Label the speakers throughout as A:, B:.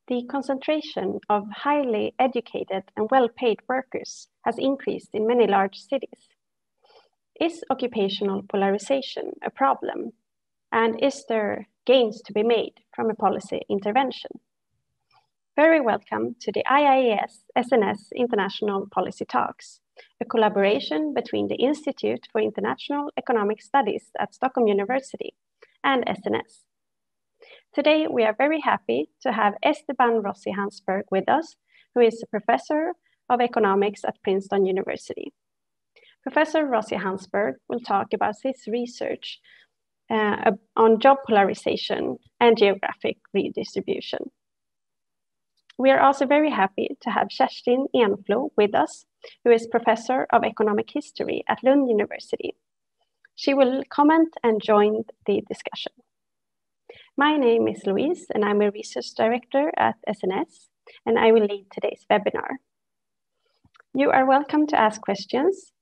A: The concentration of highly educated and well-paid workers has increased in many large cities. Is occupational polarization a problem? And is there gains to be made from a policy intervention? Very welcome to the IIES SNS International Policy Talks, a collaboration between the Institute for International Economic Studies at Stockholm University and SNS. Today, we are very happy to have Esteban Rossi-Hansberg with us, who is a professor of economics at Princeton University. Professor Rossi-Hansberg will talk about his research on job polarization and geographic redistribution. We are also very happy to have Kerstin Enflo with us, who is professor of economic history at Lund University. She will comment and join the discussion. My name is Louise, and I'm a research director at SNS, and I will lead today's webinar. You are welcome to ask questions,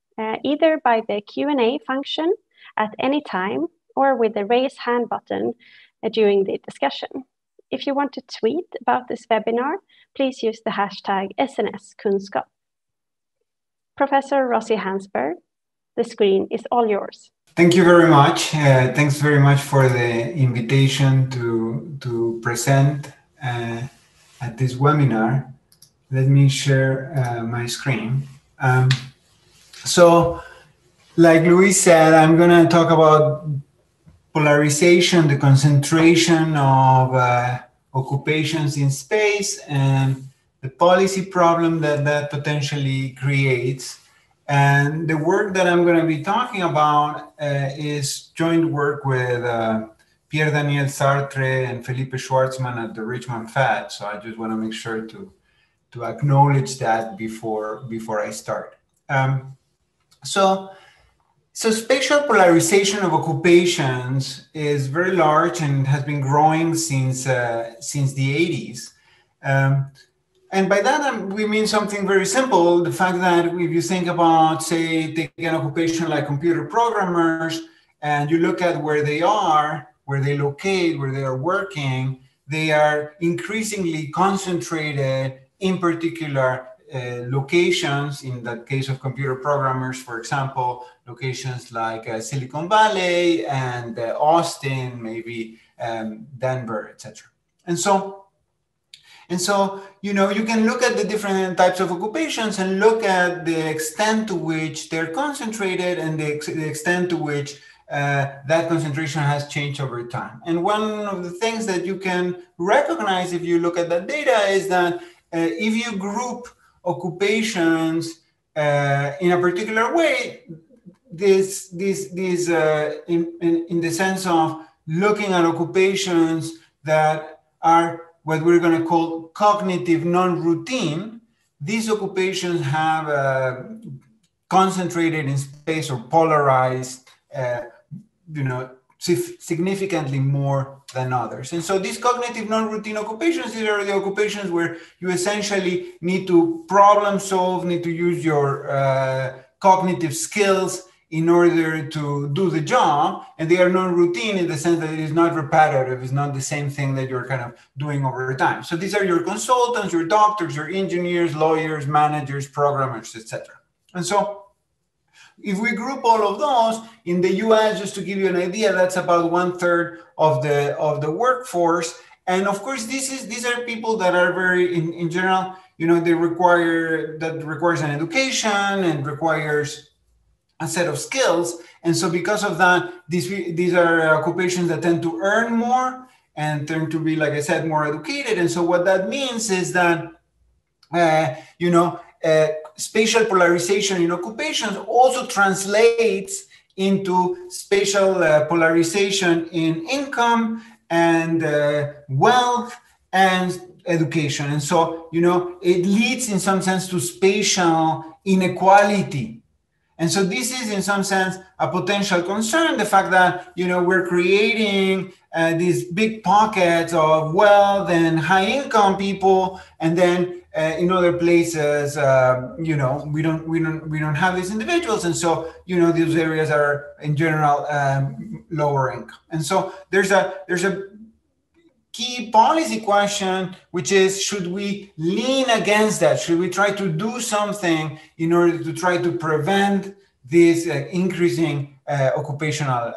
A: either by the Q&A function at any time or with the raise hand button during the discussion. If you want to tweet about this webinar, please use the hashtag SNSkunskap. Professor Rossi-Hansberg, the screen is all yours.
B: Thank you very much. Thanks very much for the invitation to present at this webinar. Let me share my screen. So, like Louise said, I'm going to talk about polarization, the concentration of occupations in space, and the policy problem that potentially creates. And the work that I'm going to be talking about is joint work with Pierre-Daniel Sartre and Felipe Schwartzman at the Richmond Fed. So I just want to make sure to acknowledge that before I start. So spatial polarization of occupations is very large and has been growing since the 80s. And by that, we mean something very simple. The fact that if you think about, say, taking an occupation like computer programmers, and you look at where they are, where they locate, where they are working, they are increasingly concentrated in particular locations. In the case of computer programmers, for example, locations like Silicon Valley and Austin, maybe Denver, etc. And so, you know, you can look at the different types of occupations and look at the extent to which they're concentrated and the extent to which that concentration has changed over time. And one of the things that you can recognize if you look at that data is that if you group occupations in a particular way, in the sense of looking at occupations that are what we're going to call cognitive non-routine, these occupations have concentrated in space or polarized, significantly more than others. And so these cognitive non-routine occupations, these are the occupations where you essentially need to problem solve, need to use your cognitive skills in order to do the job, and they are non-routine in the sense that it is not repetitive, it's not the same thing that you're kind of doing over time. So these are your consultants, your doctors, your engineers, lawyers, managers, programmers, etc. And so if we group all of those, in the US, just to give you an idea, that's about 1/3 of the workforce. And of course, these are people that are very, in general, requires an education and requires a set of skills. And so because of that, these are occupations that tend to earn more and tend to be, like I said, more educated. And so what that means is that, spatial polarization in occupations also translates into spatial polarization in income and wealth and education. And so, it leads in some sense to spatial inequality. And so this is, in some sense, a potential concern, the fact that, we're creating these big pockets of wealth and high income people, and then in other places, we don't have these individuals. And so, these areas are in general lower income. And so there's a key policy question, which is, should we lean against that? Should we try to do something in order to try to prevent this increasing occupational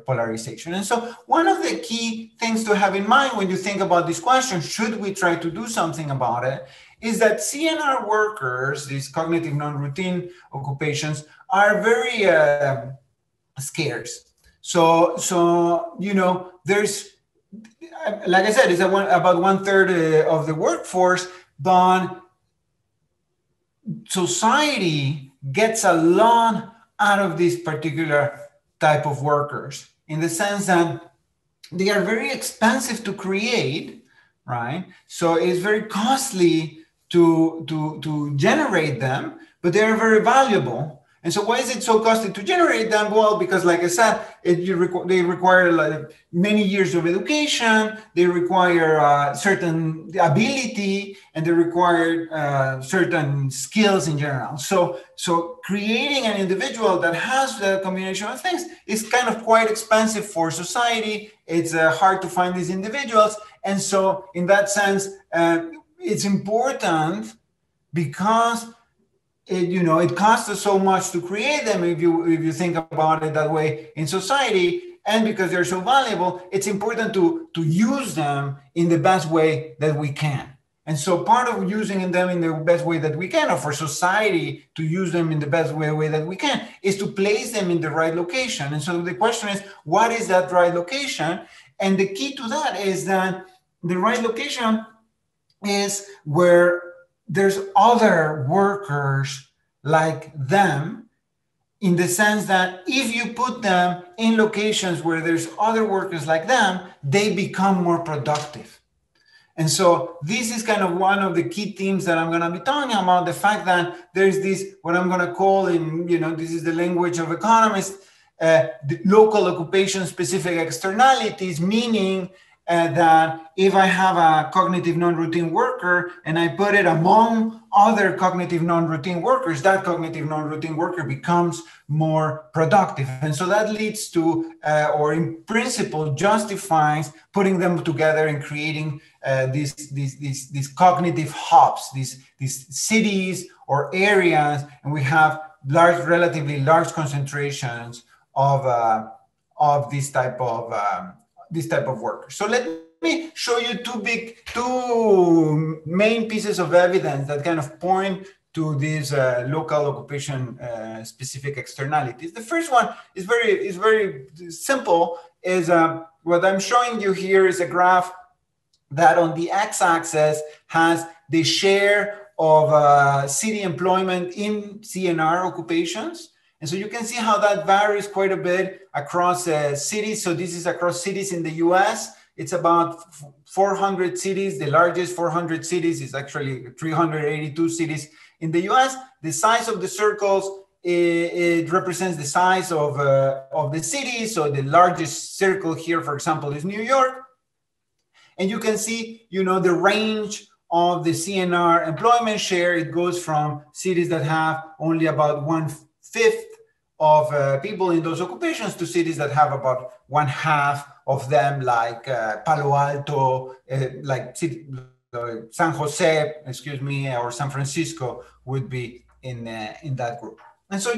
B: polarization? And so one of the key things to have in mind when you think about this question, should we try to do something about it, is that CNR workers, these cognitive non-routine occupations, are very scarce. So you know, there's, like I said, it's about 1/3 of the workforce, but society gets a lot out of this particular type of workers, in the sense that they are very expensive to create, right? So it's very costly to generate them, but they are very valuable. And so why is it so costly to generate them? Well, because like I said, they require like many years of education, they require certain ability, and they require certain skills in general. So creating an individual that has the combination of things is kind of quite expensive for society. It's hard to find these individuals. And so in that sense, it's important because it costs us so much to create them, if you think about it that way in society, and because they're so valuable, it's important to use them in the best way that we can. And so part of using them in the best way that we can, or for society to use them in the best way that we can, is to place them in the right location. And so the question is, what is that right location? And the key to that is that the right location is where there's other workers like them, in the sense that if you put them in locations where there's other workers like them, they become more productive. And so this is kind of one of the key themes that I'm going to be talking about, the fact that there's this, what I'm going to call in, this is the language of economists, the local occupation specific externalities, meaning that if I have a cognitive non-routine worker and I put it among other cognitive non-routine workers, that cognitive non-routine worker becomes more productive. And so that leads to, or in principle, justifies putting them together and creating these cognitive hubs, these cities or areas, and we have relatively large concentrations of this type of workers. So let me show you two main pieces of evidence that kind of point to these local occupation specific externalities. The first one is very simple. Is what I'm showing you here is a graph that on the x-axis has the share of city employment in CNR occupations. And so you can see how that varies quite a bit across cities. So this is across cities in the US. It's about 400 cities. The largest 400 cities is actually 382 cities in the US. The size of the circles, it represents the size of the city. So the largest circle here, for example, is New York. And you can see, the range of the CNR employment share. It goes from cities that have only about 1/5 of people in those occupations to cities that have about 1/2 of them, like Palo Alto, like San Jose, or San Francisco would be in that group. And so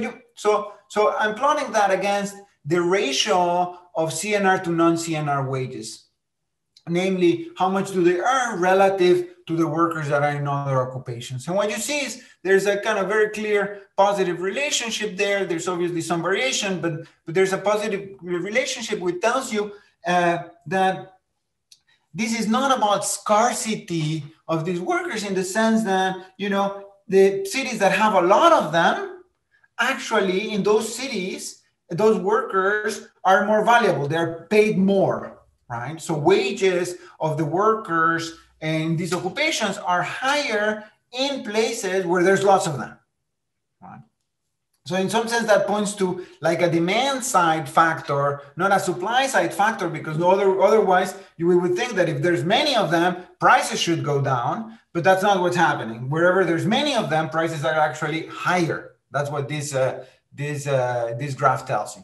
B: I'm plotting that against the ratio of CNR to non-CNR wages. Namely, how much do they earn relative to the workers that are in other occupations. And what you see is there's a kind of very clear positive relationship there. There's obviously some variation, but there's a positive relationship which tells you that this is not about scarcity of these workers, in the sense that, the cities that have a lot of them, actually in those cities, those workers are more valuable. They're paid more. Right? So wages of the workers in these occupations are higher in places where there's lots of them. Right? So in some sense, that points to like a demand side factor, not a supply side factor, because otherwise we would think that if there's many of them, prices should go down, but that's not what's happening. Wherever there's many of them, prices are actually higher. That's what this graph tells you.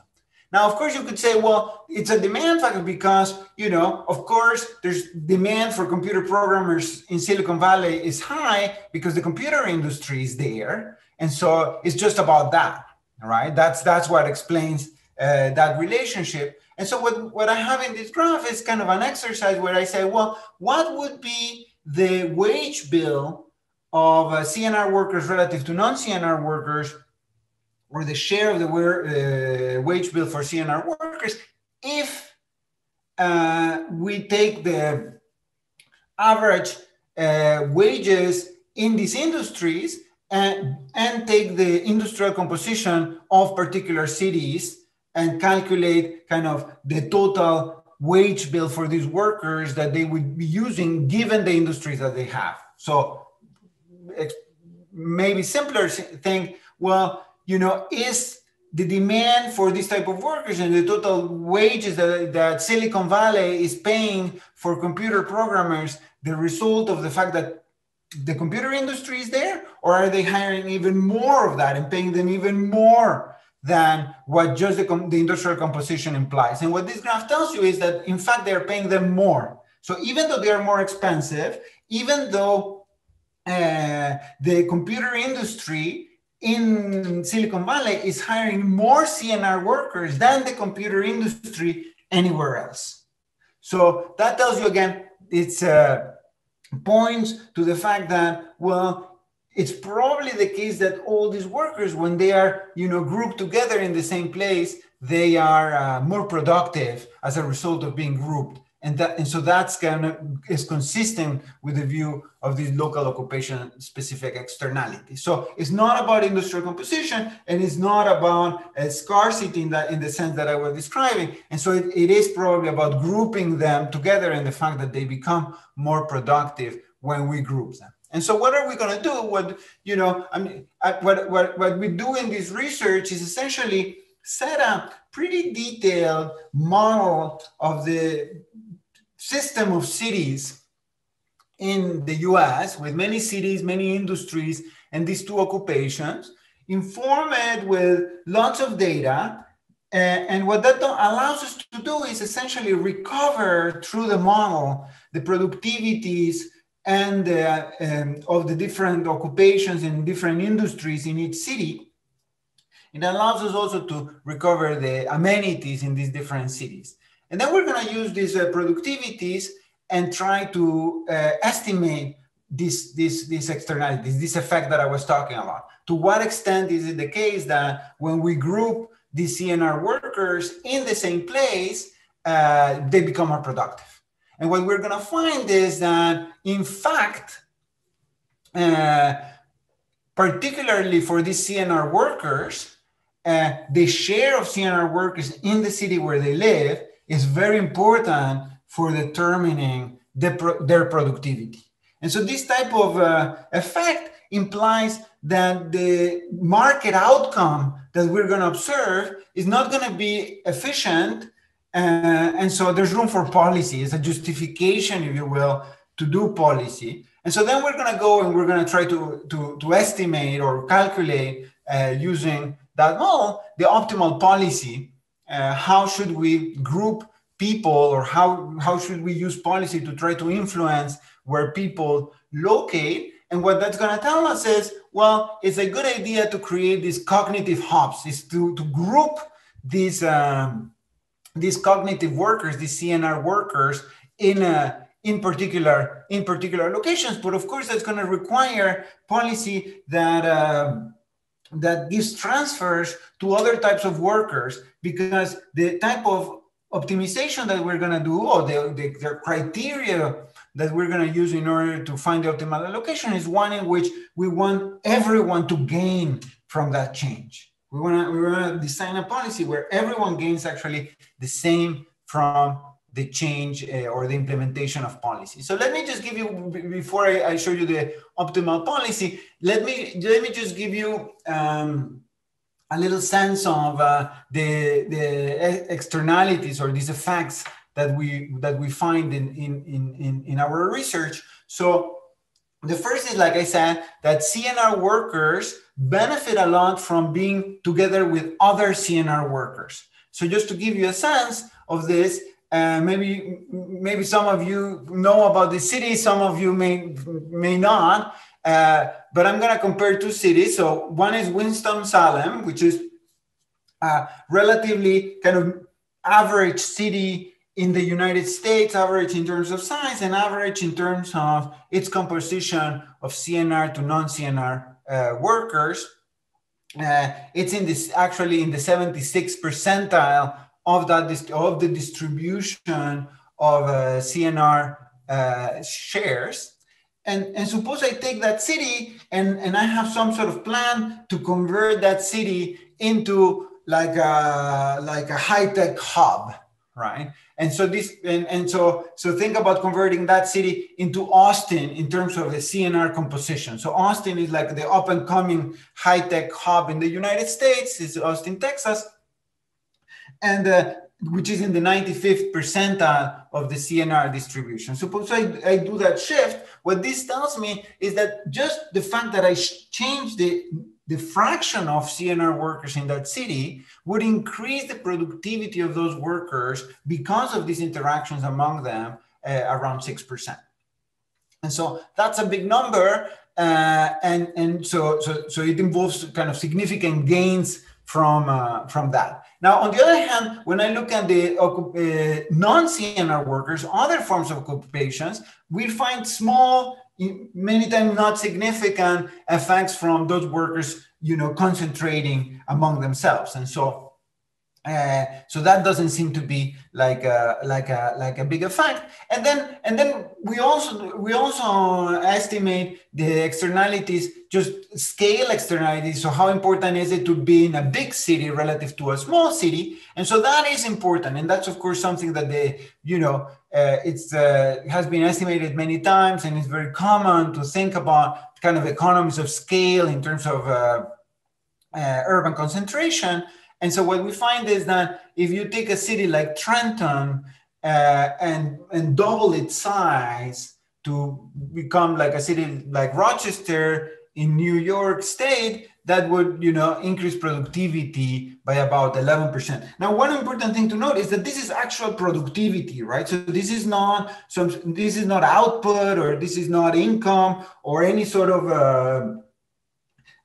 B: Now, of course, you could say, well, it's a demand factor because, of course, there's demand for computer programmers in Silicon Valley is high because the computer industry is there. And so it's just about that, right? That's what explains that relationship. And so what I have in this graph is kind of an exercise where I say, well, what would be the wage bill of CNR workers relative to non-CNR workers, or the share of the wage bill for CNR workers, if we take the average wages in these industries and take the industrial composition of particular cities and calculate kind of the total wage bill for these workers that they would be using given the industries that they have. So maybe simpler thing, well, is the demand for this type of workers and the total wages that Silicon Valley is paying for computer programmers the result of the fact that the computer industry is there, or are they hiring even more of that and paying them even more than what just the industrial composition implies? And what this graph tells you is that, in fact, they're paying them more. So even though they are more expensive, even though the computer industry in Silicon Valley is hiring more CNR workers than the computer industry anywhere else. So that tells you again, it's points to the fact that, well, it's probably the case that all these workers, when they are, grouped together in the same place, they are more productive as a result of being grouped. And so that's is consistent with the view of these local occupation specific externalities. So it's not about industrial composition, and it's not about scarcity in the sense that I was describing. And so it is probably about grouping them together and the fact that they become more productive when we group them. And so what are we going to do? What we do in this research is essentially set a pretty detailed model of the system of cities in the US with many cities, many industries, and these two occupations, informed with lots of data. And what that allows us to do is essentially recover through the model the productivities and of the different occupations in different industries in each city. It allows us also to recover the amenities in these different cities. And then we're going to use these productivities and try to estimate these externalities, this effect that I was talking about. To what extent is it the case that when we group these CNR workers in the same place, they become more productive? And what we're going to find is that, in fact, particularly for these CNR workers, the share of CNR workers in the city where they live is very important for determining their productivity. And so this type of effect implies that the market outcome that we're going to observe is not going to be efficient. And so there's room for policy. It's a justification, if you will, to do policy. And so then we're going to go and we're going to try to estimate or calculate using that model, the optimal policy. How should we group people, or how should we use policy to try to influence where people locate? And what that's going to tell us is, well, it's a good idea to create these cognitive hubs, is to group these cognitive workers, these CNR workers, in particular locations. But of course, that's going to require policy that gives transfers to other types of workers, because the type of optimization that we're going to do, or the criteria that we're going to use in order to find the optimal allocation, is one in which we want everyone to gain from that change. We want to design a policy where everyone gains actually the same from the change or the implementation of policy. So let me just give you, before I show you the optimal policy, let me just give you a little sense of the externalities or these effects that we find in our research. So the first is, like I said, that CNR workers benefit a lot from being together with other CNR workers. So just to give you a sense of this, maybe some of you know about the city, some of you may not, but I'm going to compare two cities. So one is Winston-Salem, which is a relatively kind of average city in the United States, average in terms of size and average in terms of its composition of CNR to non-CNR workers. It's in this actually in the 76th percentile of the distribution of CNR shares. And suppose I take that city and I have some sort of plan to convert that city into like a high-tech hub, right? And so so think about converting that city into Austin in terms of the CNR composition. So Austin is like the up-and-coming high-tech hub in the United States. It's Austin, Texas, and which is in the 95th percentile of the CNR distribution. Suppose I do that shift. What this tells me is that just the fact that I change the fraction of CNR workers in that city would increase the productivity of those workers because of these interactions among them around 6%. And so that's a big number. And so it involves kind of significant gains from that. Now, on the other hand, when I look at the non-CNR workers, other forms of occupations, we find small, many times not significant effects from those workers, concentrating among themselves. And so that doesn't seem to be like a big effect. And then we also estimate the externalities, just scale externalities. So how important is it to be in a big city relative to a small city? And so that is important, and that's of course something that has been estimated many times, and it's very common to think about kind of economies of scale in terms of urban concentration. And so what we find is that if you take a city like Trenton and double its size to become like a city like Rochester in New York State, that would increase productivity by about 11%. Now, one important thing to note is that this is actual productivity, right? So this is not output, or this is not income or any sort of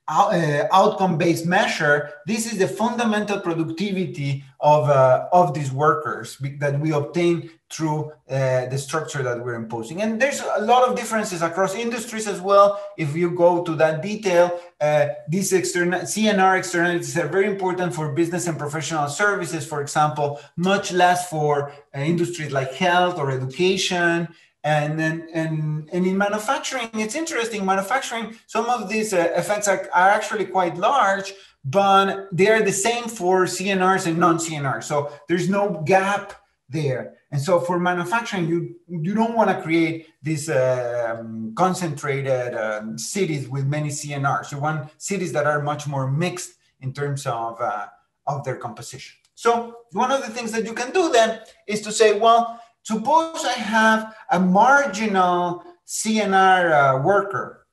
B: outcome-based measure. This is the fundamental productivity of these workers that we obtain through the structure that we're imposing. And there's a lot of differences across industries as well. If you go to that detail, these CNR externalities are very important for business and professional services, for example, much less for industries like health or education. And in manufacturing, it's interesting. Manufacturing, some of these effects are actually quite large, but they are the same for CNRs and non-CNRs. So there's no gap there. And so for manufacturing, you don't want to create these concentrated cities with many CNRs. You want cities that are much more mixed in terms of their composition. So one of the things that you can do then is to say, well, suppose I have a marginal CNR worker,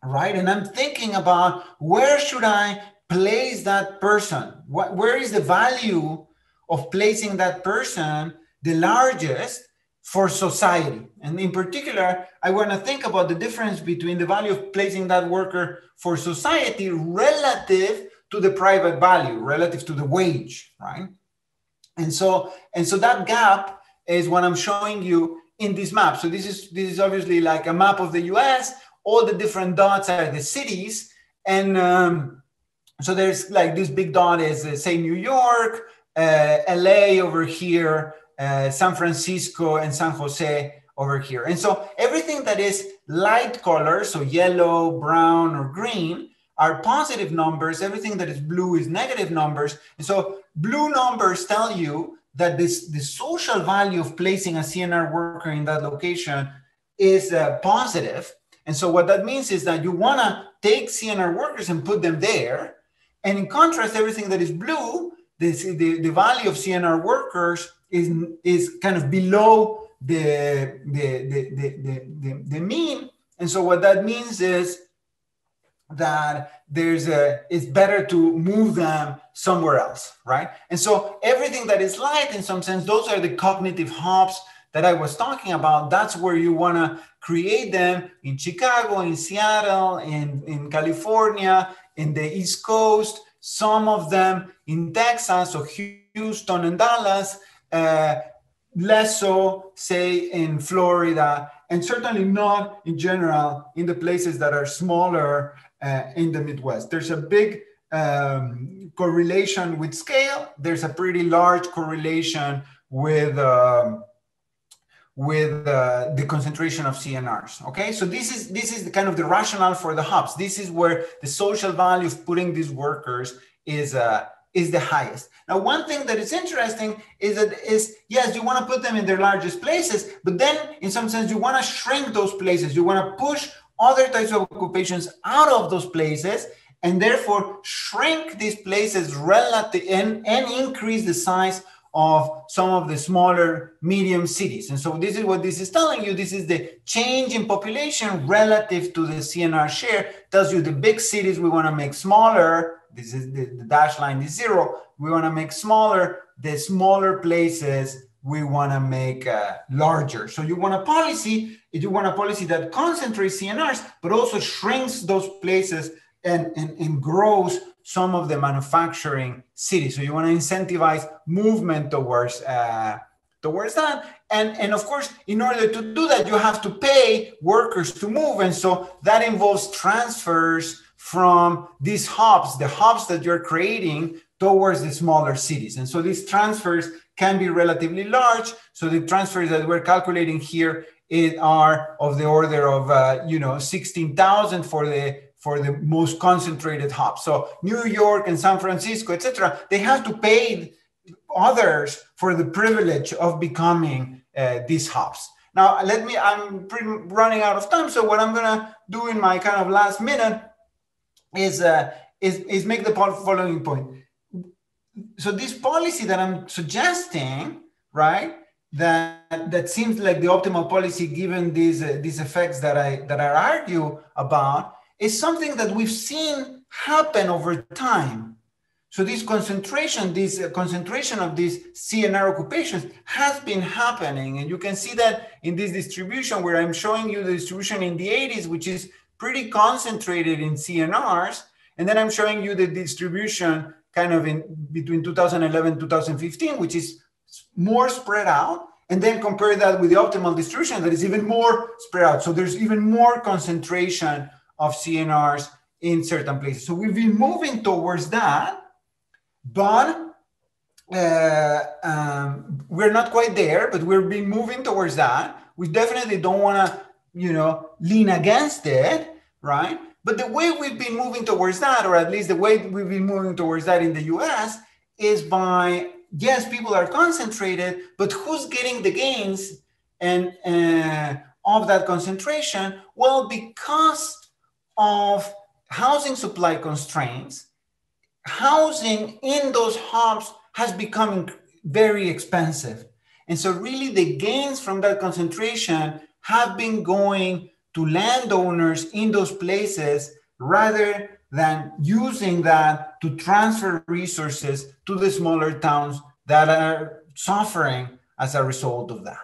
B: right? And I'm thinking about where should I place that person? Where is the value of placing that person the largest for society? And in particular, I want to think about the difference between the value of placing that worker for society relative to the private value, relative to the wage, right? And so that gap is what I'm showing you in this map. So this is obviously like a map of the US. All the different dots are the cities. And so there's like this big dot is say New York, LA over here, San Francisco and San Jose over here. And so everything that is light color, so yellow, brown, or green, are positive numbers. Everything that is blue is negative numbers. And so blue numbers tell you that the social value of placing a CNR worker in that location is positive. And so what that means is that you want to take CNR workers and put them there. And in contrast, everything that is blue, the value of CNR workers is kind of below the mean. And so what that means is that it's better to move them somewhere else, right? And so everything that is light, in some sense, those are the cognitive hubs that I was talking about. That's where you want to create them in Chicago, in Seattle, in California, in the East Coast, some of them in Texas, so Houston and Dallas, less so, say, in Florida, and certainly not in general in the places that are smaller in the Midwest. There's a big correlation with scale. There's a pretty large correlation with the concentration of CNRs. Okay, so this is the kind of the rationale for the hubs. This is where the social value of putting these workers is the highest. Now, one thing that is interesting is yes, you want to put them in their largest places, but then in some sense you want to shrink those places. You want to push other types of occupations out of those places, and therefore shrink these places relative and increase the size of some of the smaller medium cities. And so this is what this is telling you. This is the change in population relative to the CNR share. Tells you the big cities we want to make smaller. This is the dashed line is 0. We want to make smaller. The smaller places we want to make larger. So you want a policy that concentrates CNRs, but also shrinks those places and grows some of the manufacturing cities. So you want to incentivize movement towards that. And of course, in order to do that, you have to pay workers to move. And so that involves transfers from these hubs, the hubs that you're creating, towards the smaller cities. And so these transfers can be relatively large. So the transfers that we're calculating here are of the order of 16,000 for the most concentrated hubs. So New York and San Francisco, etc., they have to pay others for the privilege of becoming these hubs. Now, I'm running out of time. So what I'm gonna do in my kind of last minute is make the following point. So this policy that I'm suggesting, right, that seems like the optimal policy given these effects that I argue about, is something that we've seen happen over time. So this concentration of these CNR occupations has been happening. And you can see that in this distribution where I'm showing you the distribution in the 80s, which is pretty concentrated in CNRs. And then I'm showing you the distribution kind of in between 2011 and 2015, which is more spread out. And then compare that with the optimal distribution that is even more spread out. So there's even more concentration of CNRs in certain places. So we've been moving towards that, but we're not quite there, but we've been moving towards that. We definitely don't want to, lean against it, right? But the way we've been moving towards that, or at least the way we've been moving towards that in the US, is by, yes, people are concentrated, but who's getting the gains and of that concentration? Well, because of housing supply constraints, housing in those hubs has become very expensive. And so really the gains from that concentration have been going to landowners in those places rather than using that to transfer resources to the smaller towns that are suffering as a result of that.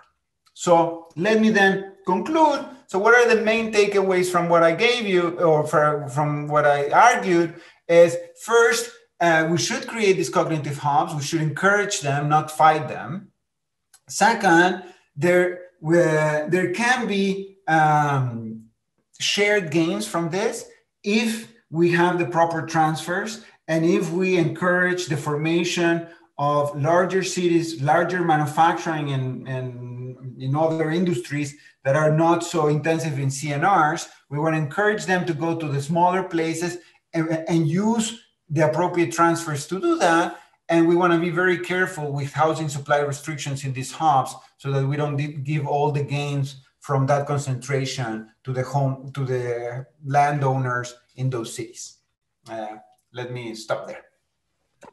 B: So let me then conclude. So what are the main takeaways from what I gave you, or from what I argued? Is first, we should create these cognitive hubs. We should encourage them, not fight them. Second, there can be shared gains from this if we have the proper transfers and if we encourage the formation of larger cities, larger manufacturing and in other industries that are not so intensive in CNRs. We want to encourage them to go to the smaller places and use the appropriate transfers to do that. And we want to be very careful with housing supply restrictions in these hubs so that we don't give all the gains from that concentration to the landowners in those cities. Let me stop there.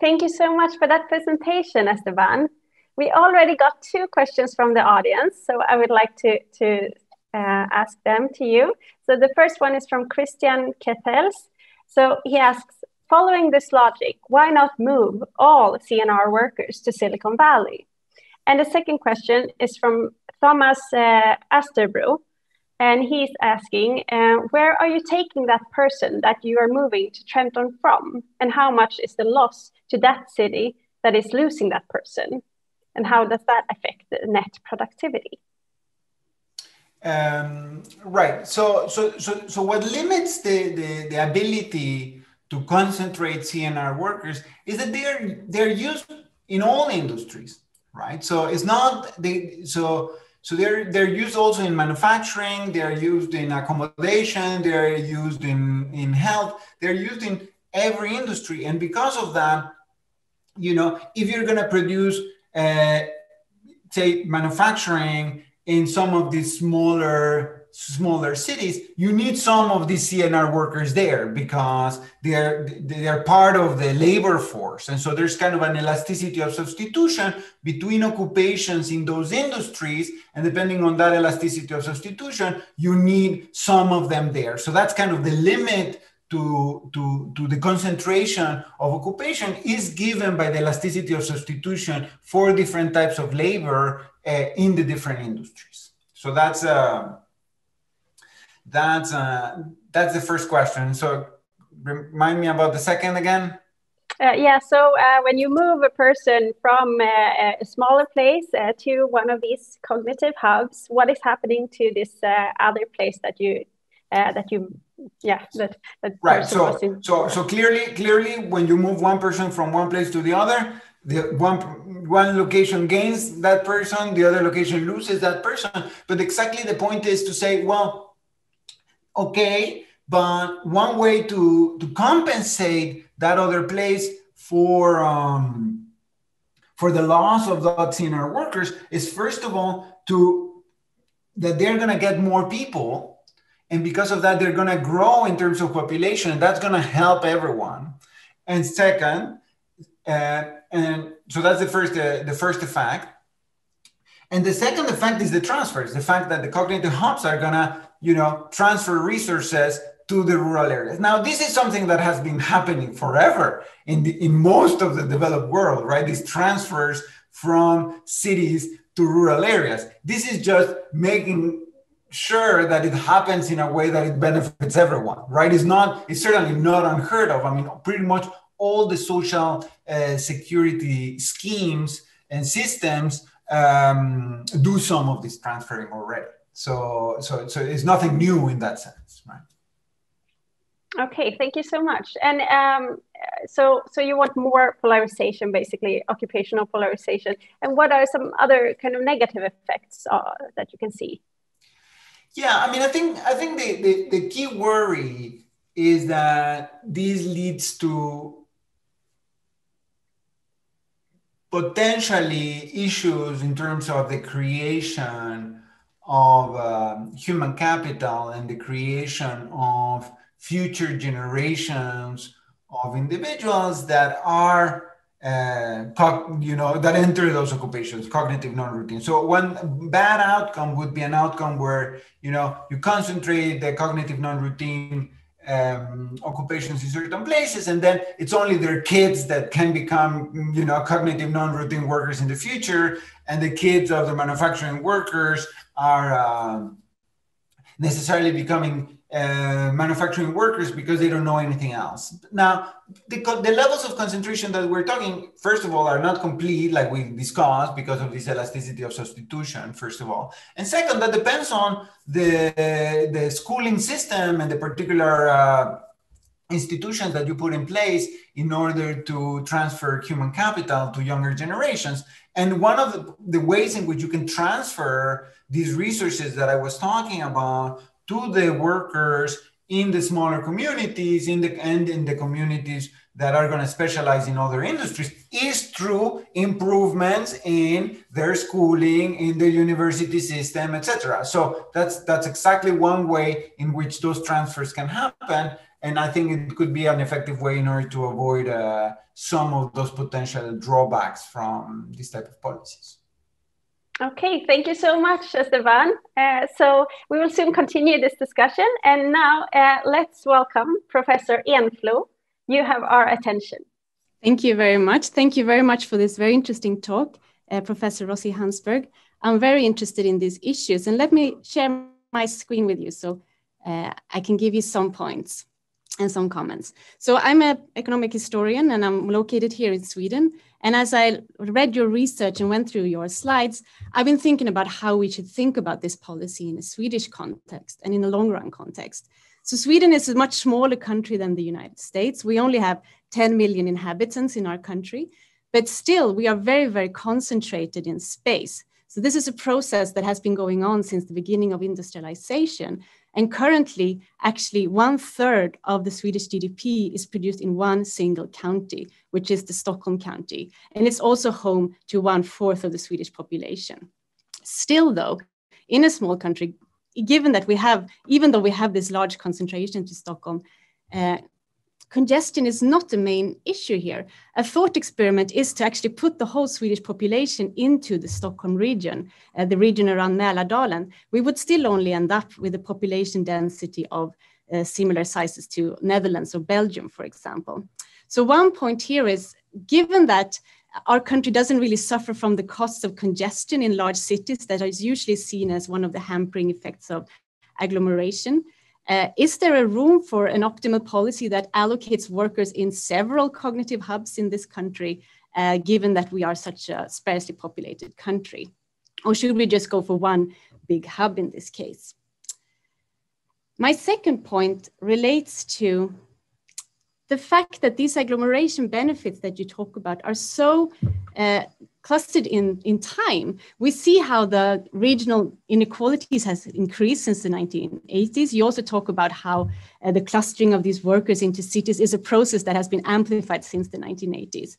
A: Thank you so much for that presentation, Esteban. We already got 2 questions from the audience, so I would like to ask them to you. So the first one is from Christian Kethels. So he asks, following this logic, why not move all CNR workers to Silicon Valley? And the second question is from Thomas Asterbro, and he's asking, where are you taking that person that you are moving to Trenton from? And how much is the loss to that city that is losing that person? And how does that affect the net productivity?
B: Right. So what limits the ability to concentrate CNR workers is that they're used in all industries, right? So it's not they're used also in manufacturing, they're used in accommodation, they're used in health, they're used in every industry, and because of that, if you're going to produce, say, manufacturing in some of these smaller cities, you need some of these CNR workers there because they're part of the labor force. And so there's kind of an elasticity of substitution between occupations in those industries. And depending on that elasticity of substitution, you need some of them there. So that's kind of the limit to the concentration of occupation is given by the elasticity of substitution for different types of labor in the different industries. So that's the first question. So remind me about the second again.
A: So when you move a person from a smaller place to one of these cognitive hubs, what is happening to this other place that
B: right. So clearly, when you move one person from one place to the other, the one location gains that person, the other location loses that person. But exactly the point is to say, well, okay, but one way to compensate that other place for the loss of the CNR workers is, first of all, that they're going to get more people. And because of that, they're going to grow in terms of population, and that's going to help everyone. And second, and so that's the first effect. And the second effect is the transfers, the fact that the cognitive hubs are going to, transfer resources to the rural areas. Now, this is something that has been happening forever in most of the developed world, right? These transfers from cities to rural areas. This is just making sure that it happens in a way that it benefits everyone, right? It's certainly not unheard of. I mean, pretty much all the social security schemes and systems do some of this transferring already. So it's nothing new in that sense, right?
A: Okay, thank you so much. And so you want more polarization, basically, occupational polarization. And what are some other kind of negative effects that you can see?
B: Yeah, I mean, I think the key worry is that this leads to potentially issues in terms of the creation of human capital and the creation of future generations of individuals that are that enter those occupations, cognitive non-routine. So one bad outcome would be an outcome where, you concentrate the cognitive non-routine occupations in certain places, and then it's only their kids that can become, cognitive non-routine workers in the future, and the kids of the manufacturing workers are necessarily becoming manufacturing workers because they don't know anything else. Now, the levels of concentration that we're talking, first of all, are not complete, like we discussed, because of this elasticity of substitution, first of all. And second, that depends on the schooling system and the particular institutions that you put in place in order to transfer human capital to younger generations. And one of the ways in which you can transfer these resources that I was talking about to the workers in the smaller communities, in the communities that are going to specialize in other industries, is through improvements in their schooling, in the university system, etc. So that's exactly one way in which those transfers can happen. And I think it could be an effective way in order to avoid some of those potential drawbacks from this type of policies.
A: Okay, thank you so much, Esteban. So we will soon continue this discussion. And now let's welcome Professor Enflo. You have our attention.
C: Thank you very much. Thank you very much for this very interesting talk, Professor Rossi-Hansberg. I'm very interested in these issues. And let me share my screen with you so I can give you some points and some comments. So I'm an economic historian and I'm located here in Sweden. And as I read your research and went through your slides, I've been thinking about how we should think about this policy in a Swedish context and in a long run context. So Sweden is a much smaller country than the United States. We only have 10 million inhabitants in our country, but still we are very, very concentrated in space. So this is a process that has been going on since the beginning of industrialization. And currently, actually 1/3 of the Swedish GDP is produced in one single county, which is the Stockholm County. And it's also home to 1/4 of the Swedish population. Still though, in a small country, given that even though we have this large concentration to Stockholm, congestion is not the main issue here. A thought experiment is to actually put the whole Swedish population into the Stockholm region, the region around Mälardalen. We would still only end up with a population density of similar sizes to Netherlands or Belgium, for example. So one point here is, given that our country doesn't really suffer from the costs of congestion in large cities that is usually seen as one of the hampering effects of agglomeration, is there a room for an optimal policy that allocates workers in several cognitive hubs in this country, given that we are such a sparsely populated country? Or should we just go for one big hub in this case? My second point relates to the fact that these agglomeration benefits that you talk about are so clustered in time. We see how the regional inequalities has increased since the 1980s. You also talk about how the clustering of these workers into cities is a process that has been amplified since the 1980s.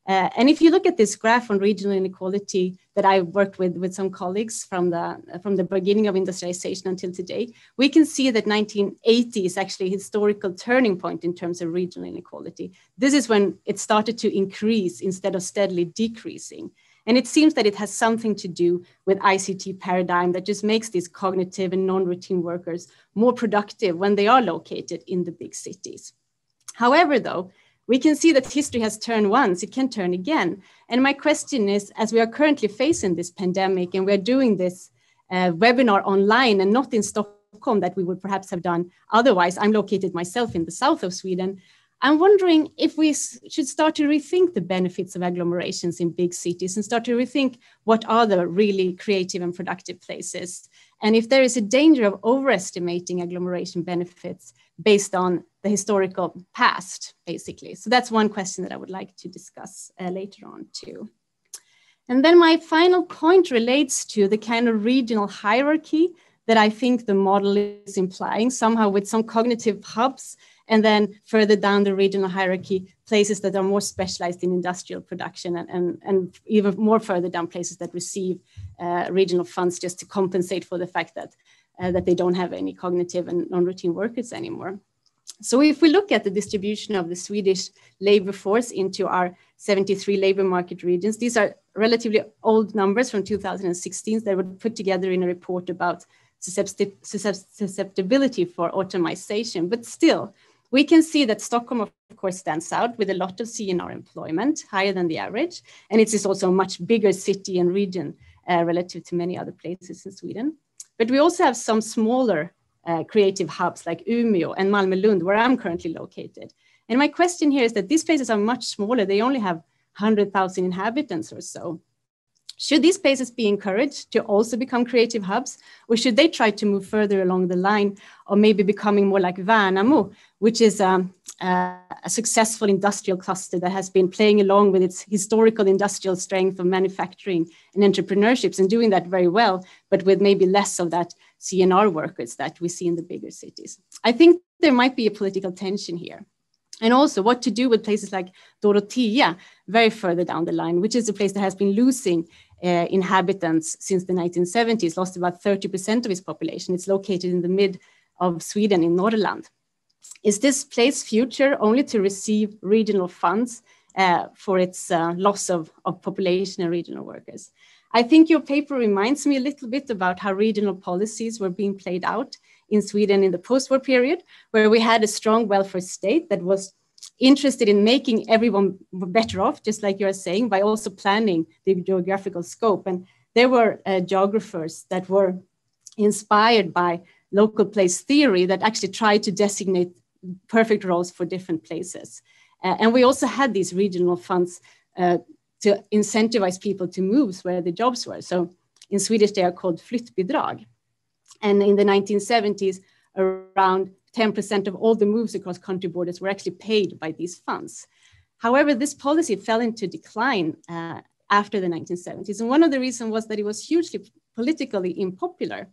C: And if you look at this graph on regional inequality that I worked with some colleagues from the beginning of industrialization until today, we can see that 1980 is actually a historical turning point in terms of regional inequality. This is when it started to increase instead of steadily decreasing. And it seems that it has something to do with ICT paradigm that just makes these cognitive and non-routine workers more productive when they are located in the big cities. However, though, we can see that history has turned once, it can turn again. And my question is, as we are currently facing this pandemic and we're doing this webinar online and not in Stockholm that we would perhaps have done otherwise, I'm located myself in the south of Sweden, I'm wondering if we should start to rethink the benefits of agglomerations in big cities and start to rethink what are the really creative and productive places. And if there is a danger of overestimating agglomeration benefits based on the historical past, basically. So that's one question that I would like to discuss later on too. And then my final point relates to the kind of regional hierarchy that I think the model is implying, somehow with some cognitive hubs, and then further down the regional hierarchy, places that are more specialized in industrial production, and even more further down, places that receive regional funds just to compensate for the fact that they don't have any cognitive and non-routine workers anymore. So if we look at the distribution of the Swedish labor force into our 73 labor market regions, these are relatively old numbers from 2016 that were put together in a report about susceptibility for automation. But still, we can see that Stockholm, of course, stands out with a lot of CNR employment, higher than the average. And it is also a much bigger city and region relative to many other places in Sweden. But we also have some smaller creative hubs like Umeå and Malmö Lund, where I'm currently located. And my question here is that these places are much smaller. They only have 100,000 inhabitants or so. Should these places be encouraged to also become creative hubs, or should they try to move further along the line, or maybe becoming more like Värnamo, which is a successful industrial cluster that has been playing along with its historical industrial strength of manufacturing and entrepreneurships and doing that very well, but with maybe less of that CNR workers that we see in the bigger cities. I think there might be a political tension here. And also what to do with places like Dorotea, very further down the line, which is a place that has been losing inhabitants since the 1970s, lost about 30% of its population. It's located in the mid of Sweden in Norrland. Is this place future only to receive regional funds for its loss of population and regional workers? I think your paper reminds me a little bit about how regional policies were being played out in Sweden in the post-war period, where we had a strong welfare state that was interested in making everyone better off, just like you're saying, by also planning the geographical scope. And there were geographers that were inspired by local place theory that actually tried to designate perfect roles for different places. And we also had these regional funds to incentivize people to move where the jobs were. So in Swedish, they are called flyttbidrag. And in the 1970s, around 10% of all the moves across country borders were actually paid by these funds. However, this policy fell into decline after the 1970s. And one of the reasons was that it was hugely politically unpopular.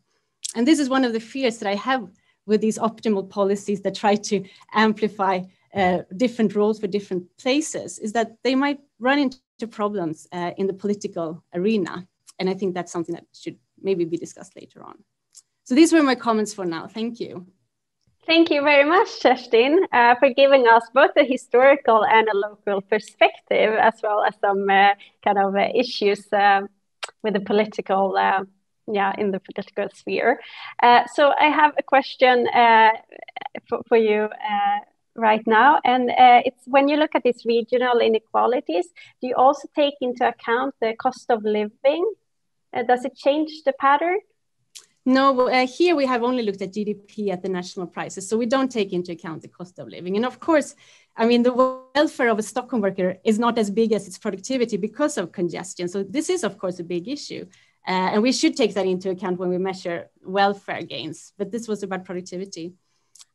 C: And this is one of the fears that I have with these optimal policies that try to amplify different roles for different places, is that they might run into problems in the political arena. And I think that's something that should maybe be discussed later on. So these were my comments for now. Thank you.
A: Thank you very much, Kerstin, for giving us both a historical and a local perspective, as well as some kind of issues with the political, in the political sphere. So I have a question for you right now, and it's when you look at these regional inequalities, do you also take into account the cost of living? Does it change the pattern?
C: No, here we have only looked at GDP at the national prices, so we don't take into account the cost of living. And of course, I mean, the welfare of a Stockholm worker is not as big as its productivity because of congestion. So this is, of course, a big issue. And we should take that into account when we measure welfare gains. But this was about productivity.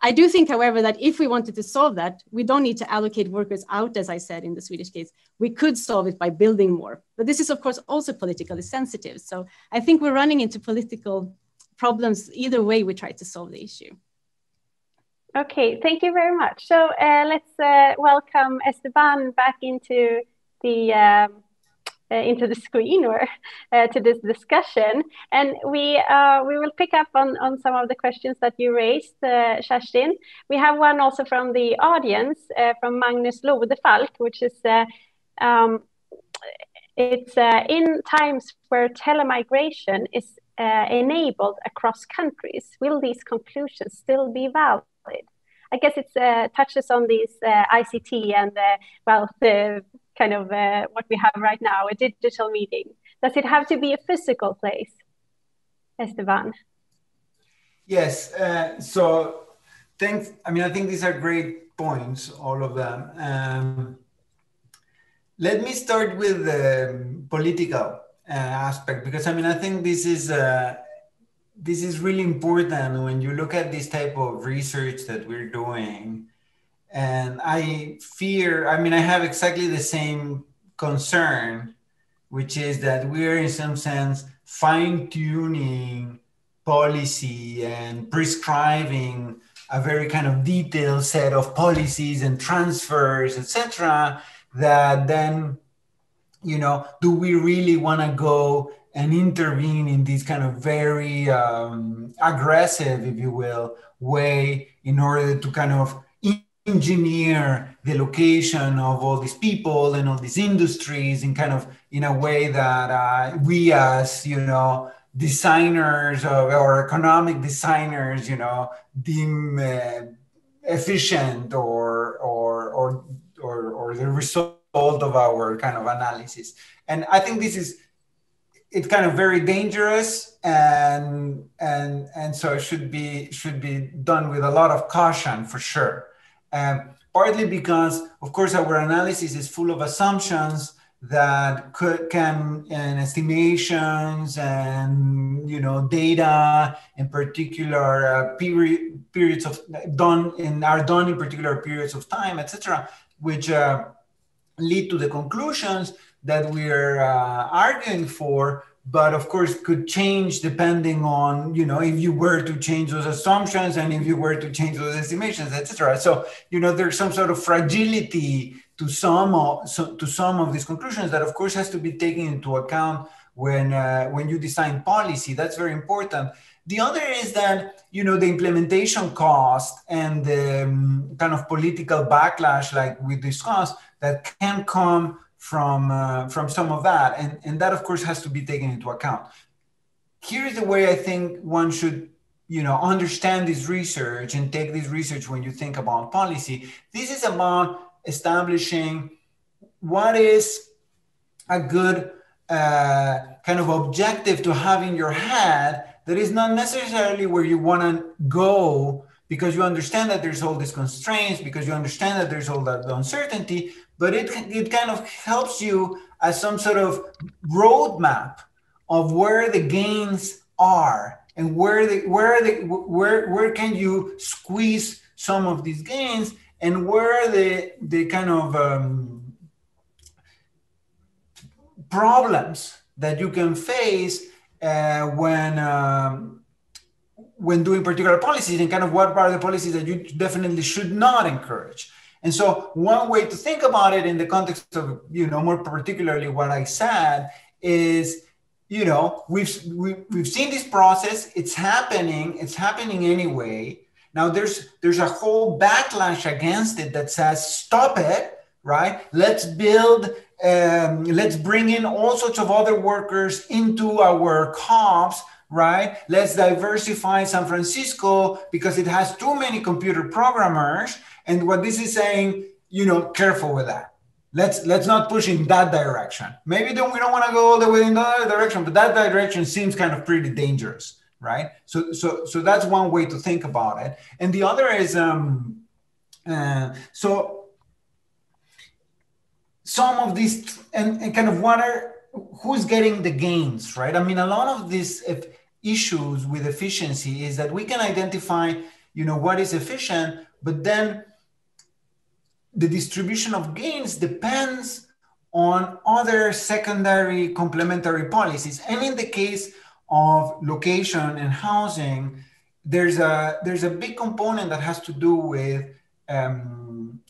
C: I do think, however, that if we wanted to solve that, we don't need to allocate workers out, as I said in the Swedish case. We could solve it by building more. But this is, of course, also politically sensitive. So I think we're running into political problems either way we try to solve the issue.
A: Okay, thank you very much. So let's welcome Esteban back into the screen or to this discussion, and we will pick up on some of the questions that you raised, Kerstin. We have one also from the audience, from Magnus Lodefalk, which is it's in times where telemigration is enabled across countries, will these conclusions still be valid? I guess it touches on these ICT and the kind of what we have right now, a digital meeting. Does it have to be a physical place, Esteban?
B: Yes. So thanks. I mean, I think these are great points, all of them. Let me start with the political aspect, because I mean, I think this is really important when you look at this type of research that we're doing. And I fear, I mean, I have exactly the same concern, which is that we're in some sense fine-tuning policy and prescribing a very kind of detailed set of policies and transfers, etc., that then, you know, do we really want to go and intervene in this kind of very aggressive, if you will, way in order to kind of engineer the location of all these people and all these industries in kind of in a way that we as, you know, designers or economic designers, you know, deem efficient or the result of our kind of analysis. And I think it's kind of very dangerous, and so it should be done with a lot of caution for sure. Partly because, of course, our analysis is full of assumptions that and estimations and, you know, data in particular periods of done in particular periods of time, etc., which lead to the conclusions that we're arguing for, but of course could change depending on, you know, if you were to change those assumptions and if you were to change those estimations, etc. So, you know, there's some sort of fragility to some of these conclusions that of course has to be taken into account when you design policy. That's very important. The other is that, you know, the implementation cost and the kind of political backlash, like we discussed, that can come from some of that, and that of course has to be taken into account. Here's the way I think one should, understand this research and take this research when you think about policy. This is about establishing what is a good kind of objective to have in your head that is not necessarily where you want to go, because you understand that there's all these constraints, because you understand that there's all that uncertainty, but it kind of helps you as some sort of roadmap of where the gains are and where can you squeeze some of these gains, and where the kind of problems that you can face when doing particular policies, and kind of what are the policies that you definitely should not encourage. And so one way to think about it in the context of, more particularly what I said is, we've seen this process, it's happening anyway. Now there's a whole backlash against it that says, stop it, right? Let's bring in all sorts of other workers into our COPs, right? Let's diversify San Francisco because it has too many computer programmers. And what this is saying, careful with that. Let's not push in that direction. Maybe we don't want to go all the way in the other direction, but that direction seems kind of pretty dangerous, right? So that's one way to think about it. And the other is, so some of these, and kind of who's getting the gains, right? I mean, a lot of these issues with efficiency is that we can identify, what is efficient, but then the distribution of gains depends on other secondary complementary policies. And in the case of location and housing, there's a big component that has to do with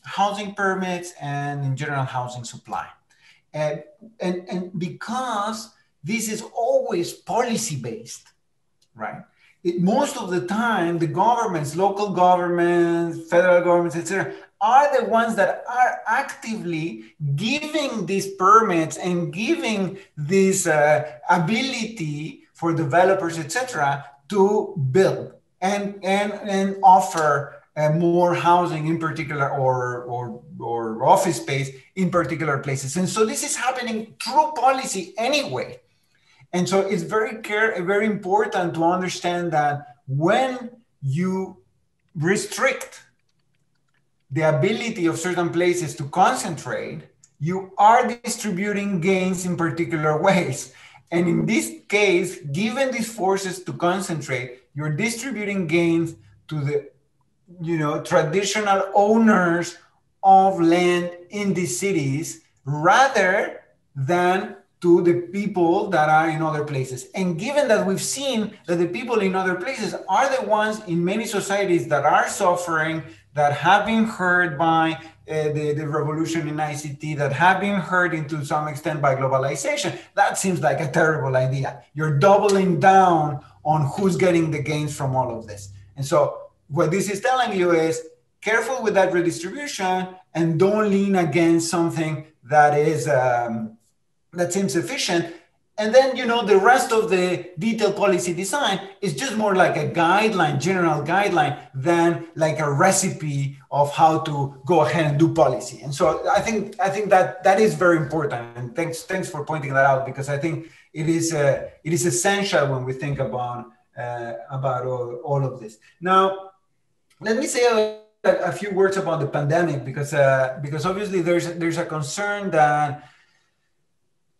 B: housing permits and in general housing supply. And because this is always policy-based, right? Most of the time, the governments, local governments, federal governments, etc., are the ones that are actively giving these permits and giving this ability for developers, etc., to build and offer more housing in particular, or office space in particular places. And so this is happening through policy anyway. And so it's very important to understand that when you restrict the ability of certain places to concentrate, you are distributing gains in particular ways. And in this case, given these forces to concentrate, you're distributing gains to the traditional owners of land in these cities rather than to the people that are in other places. And given that we've seen that the people in other places are the ones in many societies that are suffering, that have been hurt by the revolution in ICT, that have been hurt to some extent by globalization, that seems like a terrible idea. You're doubling down on who's getting the gains from all of this. And so what this is telling you is careful with that redistribution and don't lean against something that is that seems efficient. And then, the rest of the detailed policy design is just more like a guideline, general guideline, than like a recipe of how to go ahead and do policy. And so I think that is very important. And thanks for pointing that out, because I think it is essential when we think about all of this. Now, let me say a few words about the pandemic, because obviously there's a concern that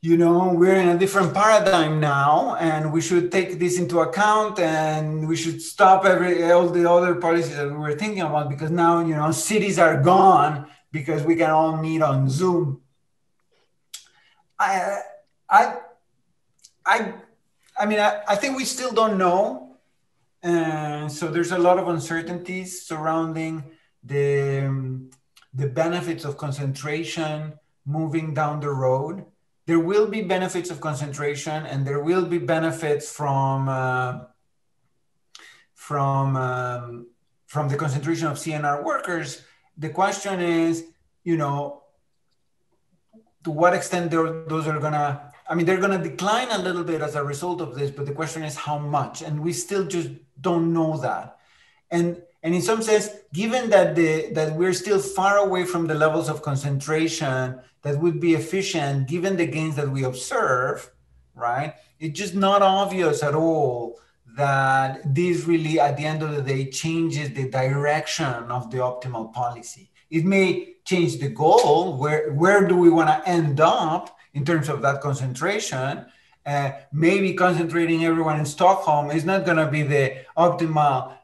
B: we're in a different paradigm now, and we should take this into account, and we should stop all the other policies that we were thinking about, because now cities are gone because we can all meet on Zoom. I think we still don't know. And so there's a lot of uncertainties surrounding the benefits of concentration moving down the road. There will be benefits of concentration, and there will be benefits from the concentration of CNR workers. The question is, to what extent those are gonna, I mean, they're gonna decline a little bit as a result of this, but the question is how much, and we still just don't know that. And in some sense, given that that we're still far away from the levels of concentration that would be efficient, given the gains that we observe, right? It's just not obvious at all that this really, at the end of the day, changes the direction of the optimal policy. It may change the goal. Where do we want to end up in terms of that concentration? Maybe concentrating everyone in Stockholm is not going to be the optimal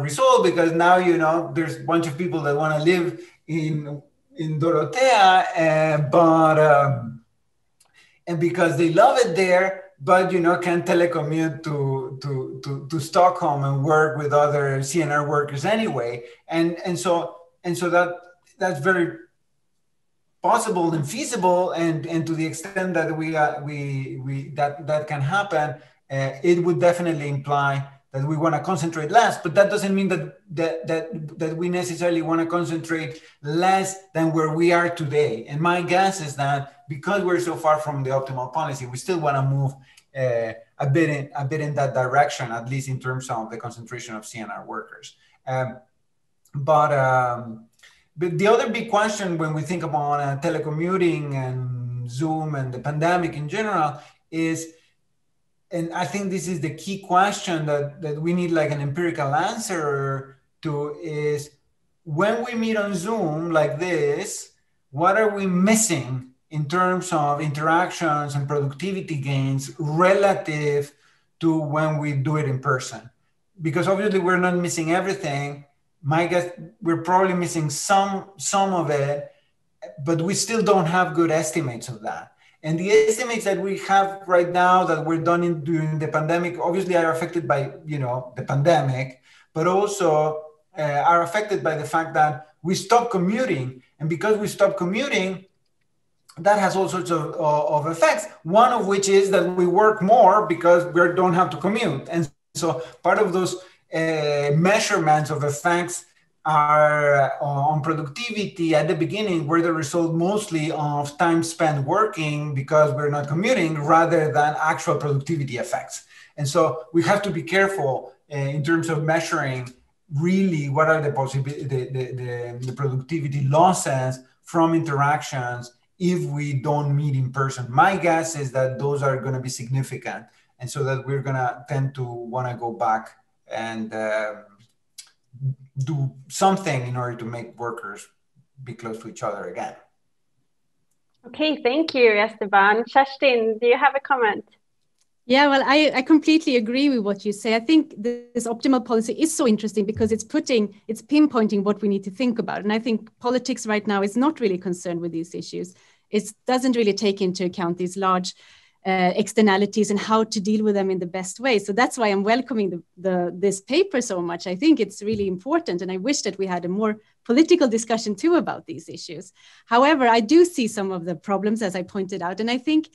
B: result, because now, you know, there's a bunch of people that want to live in Dorotea, and because they love it there, but, you know, can telecommute to Stockholm and work with other CNR workers anyway. And so that's very possible and feasible, and to the extent that that can happen, it would definitely imply that we want to concentrate less, but that doesn't mean that we necessarily want to concentrate less than where we are today. And my guess is that because we're so far from the optimal policy, we still want to move a bit in that direction, at least in terms of the concentration of CNR workers. But the other big question when we think about telecommuting and Zoom and the pandemic in general is, and I think this is the key question that we need like an empirical answer to, is when we meet on Zoom like this, what are we missing in terms of interactions and productivity gains relative to when we do it in person? Because obviously we're not missing everything. My guess, we're probably missing some of it, but we still don't have good estimates of that. And the estimates that we have right now that were done during the pandemic obviously are affected by, you know, the pandemic, but also are affected by the fact that we stopped commuting. And because we stopped commuting, that has all sorts of effects. One of which is that we work more because we don't have to commute. And so part of those measurements of effects are on productivity at the beginning were the result mostly of time spent working because we're not commuting, rather than actual productivity effects. And so we have to be careful in terms of measuring really what are the productivity losses from interactions if we don't meet in person. My guess is that those are going to be significant, and so that we're going to tend to want to go back and do something in order to make workers be close to each other again.
A: Okay, thank you, Esteban. Kerstin, do you have a comment?
C: Yeah, well, I completely agree with what you say. I think this optimal policy is so interesting because it's pinpointing what we need to think about. And I think politics right now is not really concerned with these issues. It doesn't really take into account these large externalities and how to deal with them in the best way. So that's why I'm welcoming this paper so much. I think it's really important, and I wish that we had a more political discussion too about these issues. However, I do see some of the problems, as I pointed out, and I think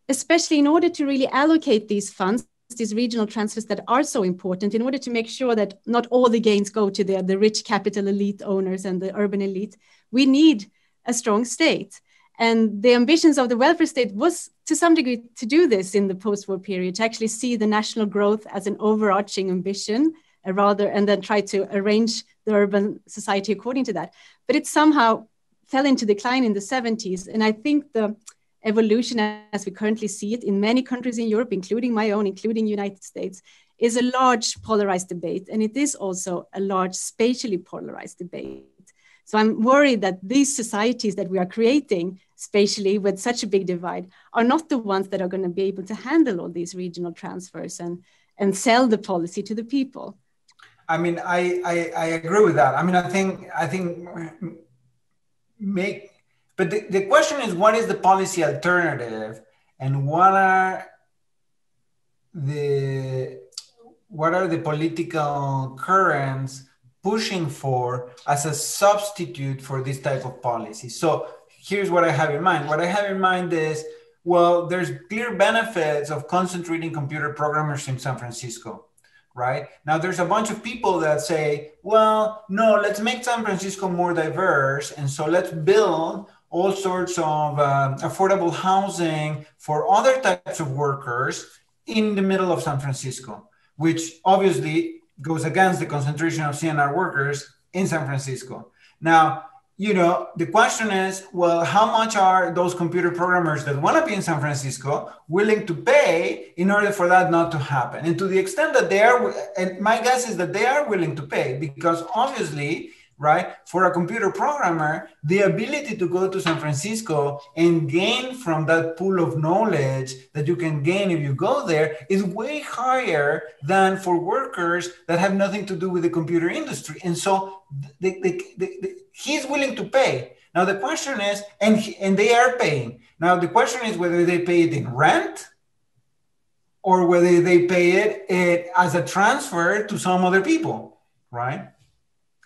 C: especially in order to really allocate these funds, these regional transfers that are so important, in order to make sure that not all the gains go to the rich capital elite owners and the urban elite, we need a strong state. And the ambitions of the welfare state was, to some degree, to do this in the post-war period, to actually see the national growth as an overarching ambition, and then try to arrange the urban society according to that. But it somehow fell into decline in the 70s. And I think the evolution as we currently see it in many countries in Europe, including my own, including United States, is a large polarized debate. And it is also a large spatially polarized debate. So I'm worried that these societies that we are creating spatially with such a big divide are not the ones that are going to be able to handle all these regional transfers and sell the policy to the people.
B: I mean, I agree with that. I mean, I think but the question is, what is the policy alternative, and what are the political currents pushing for as a substitute for this type of policy? So here's what I have in mind. What I have in mind is, well, there's clear benefits of concentrating computer programmers in San Francisco, right? Now, there's a bunch of people that say, well, no, let's make San Francisco more diverse. And so let's build all sorts of affordable housing for other types of workers in the middle of San Francisco, which obviously goes against the concentration of CNR workers in San Francisco. Now, you know, the question is, well, how much are those computer programmers that want to be in San Francisco willing to pay in order for that not to happen? And to the extent that they are, and my guess is that they are willing to pay, because obviously, right, for a computer programmer, the ability to go to San Francisco and gain from that pool of knowledge that you can gain if you go there is way higher than for workers that have nothing to do with the computer industry. And so he's willing to pay. Now the question is, and they are paying. Now the question is whether they pay it in rent or whether they pay it as a transfer to some other people, right?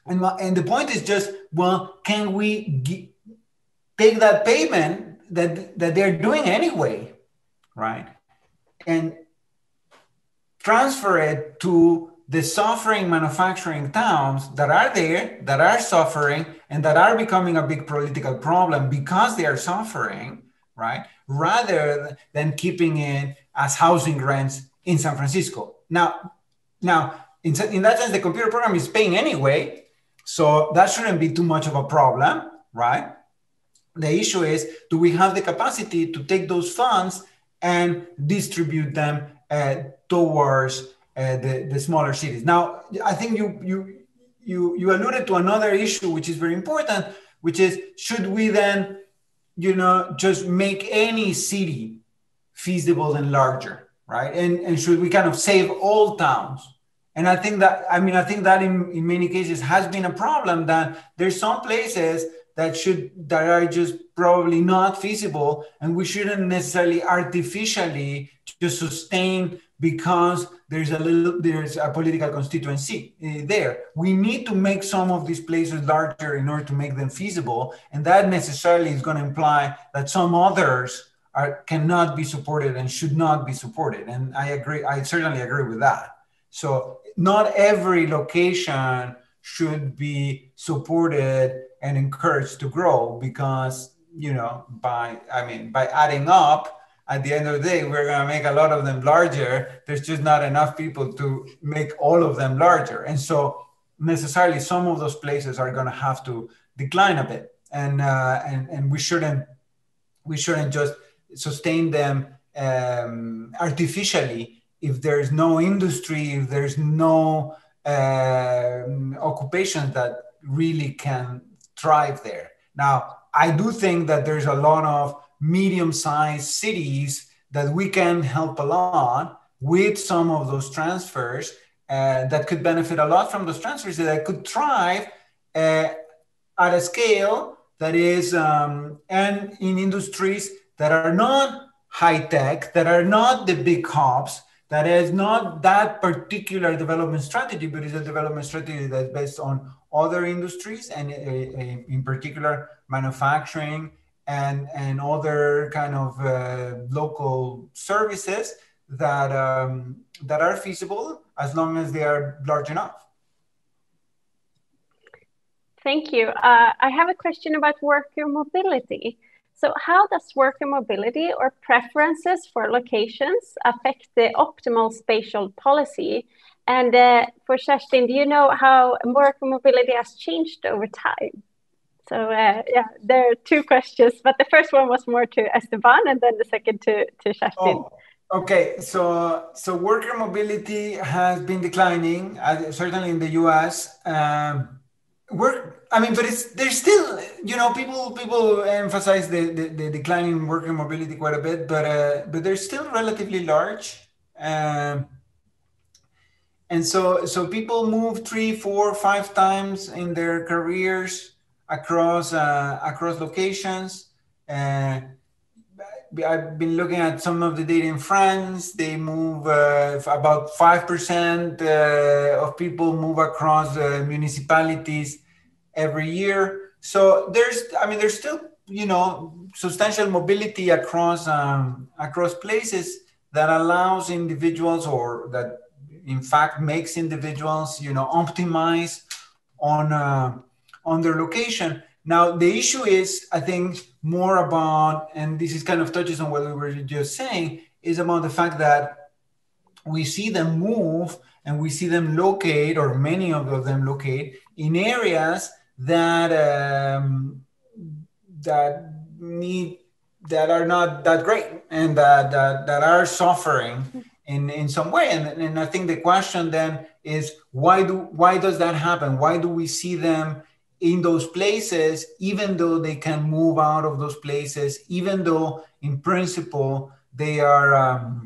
B: And the point is just, well, can we take that payment that they're doing anyway, right? And transfer it to the suffering manufacturing towns that are there, that are suffering, and that are becoming a big political problem because they are suffering, right? Rather than keeping it as housing rents in San Francisco. Now, in that sense, the computer program is paying anyway, so that shouldn't be too much of a problem, right? The issue is, do we have the capacity to take those funds and distribute them towards the smaller cities? Now, I think you alluded to another issue, which is very important, which is, should we then, you know, just make any city feasible and larger, right? And should we kind of save all towns? And I think that, in many cases has been a problem, that there's some places that are just probably not feasible, and we shouldn't necessarily artificially just sustain because there's a political constituency there. We need to make some of these places larger in order to make them feasible, and that necessarily is going to imply that some others cannot be supported and should not be supported. And I agree. I certainly agree with that. So not every location should be supported and encouraged to grow, because, you know, by adding up, at the end of the day, we're going to make a lot of them larger. There's just not enough people to make all of them larger. And so necessarily some of those places are going to have to decline a bit. And we shouldn't just sustain them artificially if there's no industry, if there's no occupation that really can thrive there. Now, I do think that there's a lot of medium-sized cities that we can help a lot with some of those transfers that could benefit a lot from those transfers, that could thrive at a scale that is, and in industries that are not high-tech, that are not the big hubs, that is not that particular development strategy, but is a development strategy that's based on other industries, and in particular manufacturing and other kind of local services that are feasible as long as they are large enough.
A: Thank you. I have a question about worker mobility. So how does worker mobility or preferences for locations affect the optimal spatial policy? And for Kerstin, do you know how worker mobility has changed over time? So there are two questions, but the first one was more to Esteban, and then the second to Kerstin.
B: Oh, okay. So worker mobility has been declining, certainly in the US. But there's still, you know, people emphasize the decline in worker mobility quite a bit, but they're still relatively large. And so people move 3, 4, 5 times in their careers across locations. I've been looking at some of the data in France. They move about 5% of people move across municipalities every year. So there's still, you know, substantial mobility across places that allows individuals, or that in fact makes individuals, you know, optimize on their location. Now, the issue is, I think, more about, and this is kind of touches on what we were just saying, is about the fact that we see them move and we see them locate, or many of them locate, in areas that that are not that great and that are suffering in some way. And I think the question then is, why does that happen? Why do we see them in those places, even though they can move out of those places, even though in principle they are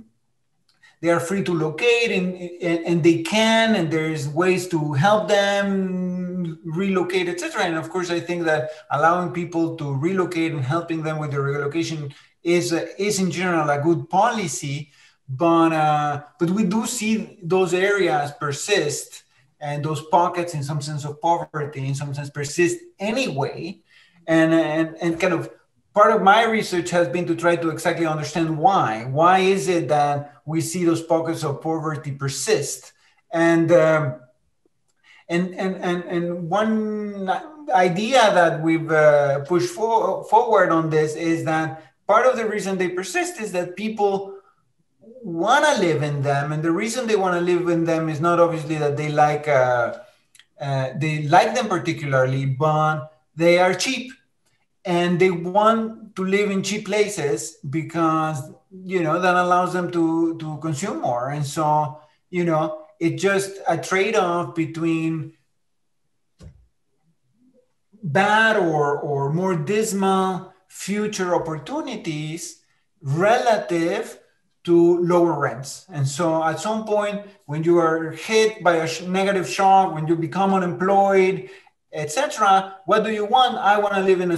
B: free to locate and they can, and there's ways to help them relocate, etc. And of course, I think that allowing people to relocate and helping them with the relocation is in general a good policy, but we do see those areas persist, and those pockets in some sense of poverty in some sense persist anyway, and kind of part of my research has been to try to exactly understand why. Why is it that we see those pockets of poverty persist? And one idea that we've pushed forward on this is that part of the reason they persist is that people want to live in them, and the reason they want to live in them is not obviously that they like them particularly, but they are cheap. And they want to live in cheap places because, that allows them to consume more. And so, it's just a trade-off between bad or more dismal future opportunities relative to lower rents. And so at some point, when you are hit by a negative shock, when you become unemployed, etc., what do you want? I want to live in a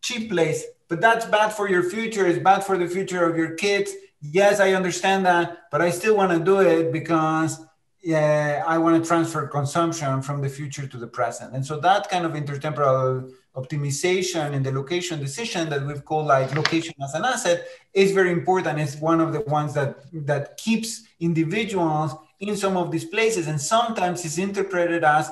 B: cheap place, but that's bad for your future. It's bad for the future of your kids. Yes, I understand that, but I still want to do it because I want to transfer consumption from the future to the present. And so that kind of intertemporal optimization in the location decision that we've called like location as an asset is very important. It's one of the ones that keeps individuals in some of these places, and sometimes it's interpreted as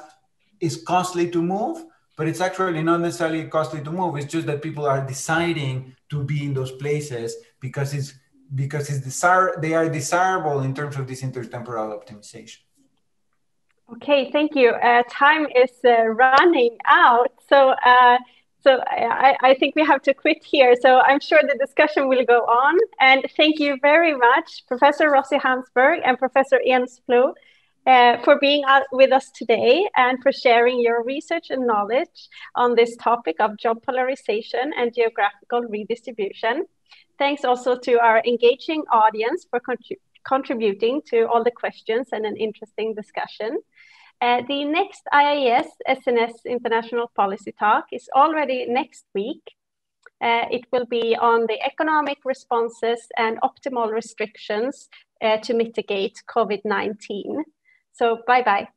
B: it's costly to move, but it's actually not necessarily costly to move. It's just that people are deciding to be in those places because they are desirable in terms of this intertemporal optimization.
A: Okay, thank you. Time is running out, so I think we have to quit here. So I'm sure the discussion will go on. And thank you very much, Professor Rossi-Hansberg and Professor Enflo, for being with us today and for sharing your research and knowledge on this topic of job polarization and geographical redistribution. Thanks also to our engaging audience for contributing to all the questions and an interesting discussion. The next IIES SNS International Policy Talk is already next week. It will be on the economic responses and optimal restrictions to mitigate COVID-19. So bye-bye.